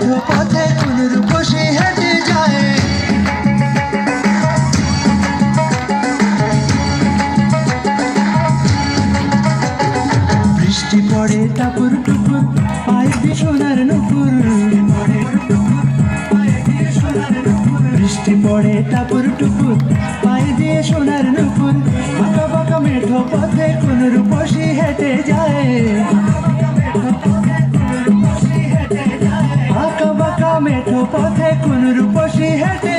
মেঠো পথে কোন রূপসী হেঁটে যায়। বৃষ্টি পড়ে টাপুর টুপুর পায়ে দিয়ে সোনার নুপুর। বৃষ্টি পড়ে টাপুর টুপুর পায়ে দিয়ে সোনার নুপুর। আঁকা বাঁকা মেঠো পথে কোন রূপসী হেঁটে যায়। আঁকা বাঁকা মেঠো পথে কোন রূপসী হেঁটে